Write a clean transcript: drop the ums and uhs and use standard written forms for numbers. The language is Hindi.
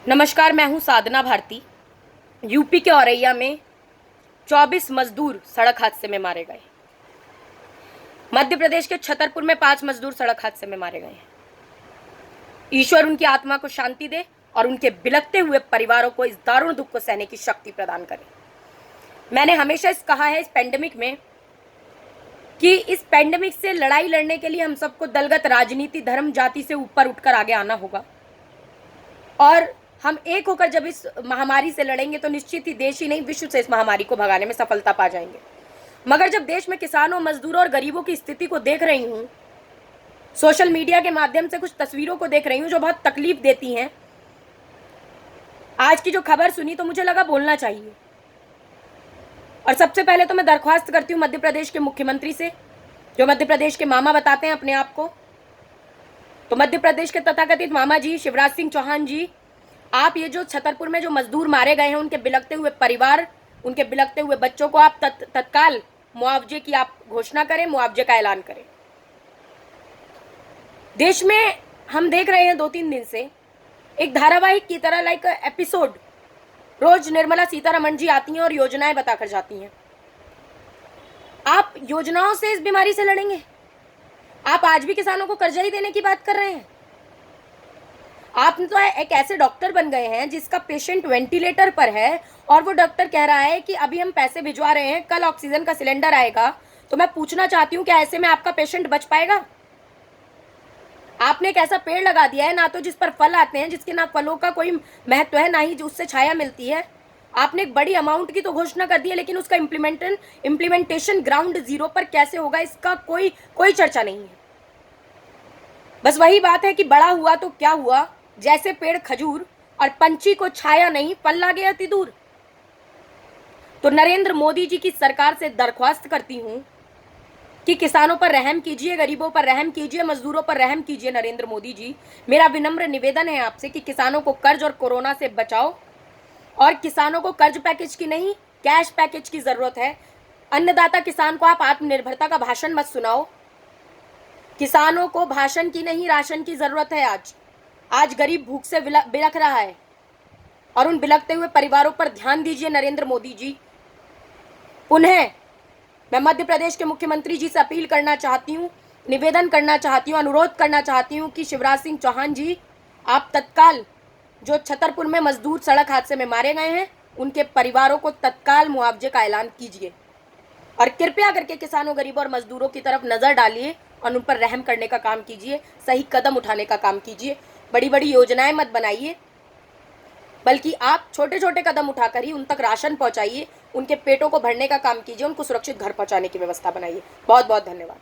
नमस्कार, मैं हूं साधना भारती। यूपी के औरैया में 24 मजदूर सड़क हादसे में मारे गए। मध्य प्रदेश के छतरपुर में 5 मजदूर सड़क हादसे में मारे गए। ईश्वर उनकी आत्मा को शांति दे और उनके बिलखते हुए परिवारों को इस दारुण दुख को सहने की शक्ति प्रदान करे। मैंने हमेशा कहा है इस पैंडेमिक में कि इस पैंडेमिक से लड़ाई लड़ने के लिए हम सबको दलगत राजनीति, धर्म, जाति से ऊपर उठकर आगे आना होगा और हम एक होकर जब इस महामारी से लड़ेंगे तो निश्चित ही देश ही नहीं, विश्व से इस महामारी को भगाने में सफलता पा जाएंगे। मगर जब देश में किसानों, मजदूरों और गरीबों की स्थिति को देख रही हूँ, सोशल मीडिया के माध्यम से कुछ तस्वीरों को देख रही हूँ जो बहुत तकलीफ देती हैं। आज की जो खबर सुनी तो मुझे लगा बोलना चाहिए। और सबसे पहले तो मैं दरख्वास्त करती हूँ मध्य प्रदेश के मुख्यमंत्री से, जो मध्य प्रदेश के मामा बताते हैं अपने आप को। तो मध्य प्रदेश के तथाकथित मामा जी शिवराज सिंह चौहान जी, आप ये जो छतरपुर में जो मजदूर मारे गए हैं, उनके बिलखते हुए परिवार, उनके बिलखते हुए बच्चों को आप तत्काल मुआवजे की आप घोषणा करें, मुआवजे का ऐलान करें। देश में हम देख रहे हैं 2-3 दिन से एक धारावाहिक की तरह लाइक एपिसोड, रोज निर्मला सीतारमण जी आती हैं और योजनाएं बताकर जाती हैं। आप योजनाओं से इस बीमारी से लड़ेंगे? आप आज भी किसानों को कर्जा ही देने की बात कर रहे हैं। आप तो एक ऐसे डॉक्टर बन गए हैं जिसका पेशेंट वेंटिलेटर पर है और वो डॉक्टर कह रहा है कि अभी हम पैसे भिजवा रहे हैं, कल ऑक्सीजन का सिलेंडर आएगा। तो मैं पूछना चाहती हूँ, क्या ऐसे में आपका पेशेंट बच पाएगा? आपने एक ऐसा पेड़ लगा दिया है ना तो जिस पर फल आते हैं, जिसके ना फलों का कोई महत्व है, ना ही उससे छाया मिलती है। आपने एक बड़ी अमाउंट की तो घोषणा कर दी है, लेकिन उसका इम्प्लीमेंटेशन ग्राउंड जीरो पर कैसे होगा, इसका कोई चर्चा नहीं है। बस वही बात है कि बड़ा हुआ तो क्या हुआ, जैसे पेड़ खजूर और पंछी को छाया नहीं, फल लागे अति दूर। तो नरेंद्र मोदी जी की सरकार से दरख्वास्त करती हूं कि किसानों पर रहम कीजिए, गरीबों पर रहम कीजिए, मजदूरों पर रहम कीजिए। नरेंद्र मोदी जी, मेरा विनम्र निवेदन है आपसे कि किसानों को कर्ज और कोरोना से बचाओ। और किसानों को कर्ज पैकेज की नहीं, कैश पैकेज की जरूरत है। अन्नदाता किसान को आप आत्मनिर्भरता का भाषण मत सुनाओ। किसानों को भाषण की नहीं, राशन की जरूरत है। आज गरीब भूख से बिलख रहा है और उन बिलखते हुए परिवारों पर ध्यान दीजिए नरेंद्र मोदी जी। पुनः मैं मध्य प्रदेश के मुख्यमंत्री जी से अपील करना चाहती हूँ, निवेदन करना चाहती हूँ, अनुरोध करना चाहती हूँ कि शिवराज सिंह चौहान जी, आप तत्काल जो छतरपुर में मजदूर सड़क हादसे में मारे गए हैं, उनके परिवारों को तत्काल मुआवजे का ऐलान कीजिए और कृपया करके किसानों, गरीबों और मजदूरों की तरफ नजर डालिए और उन पर रहम करने का काम कीजिए, सही कदम उठाने का काम कीजिए। बड़ी बड़ी योजनाएं मत बनाइए, बल्कि आप छोटे छोटे कदम उठाकर ही उन तक राशन पहुंचाइए, उनके पेटों को भरने का काम कीजिए, उनको सुरक्षित घर पहुंचाने की व्यवस्था बनाइए। बहुत बहुत धन्यवाद।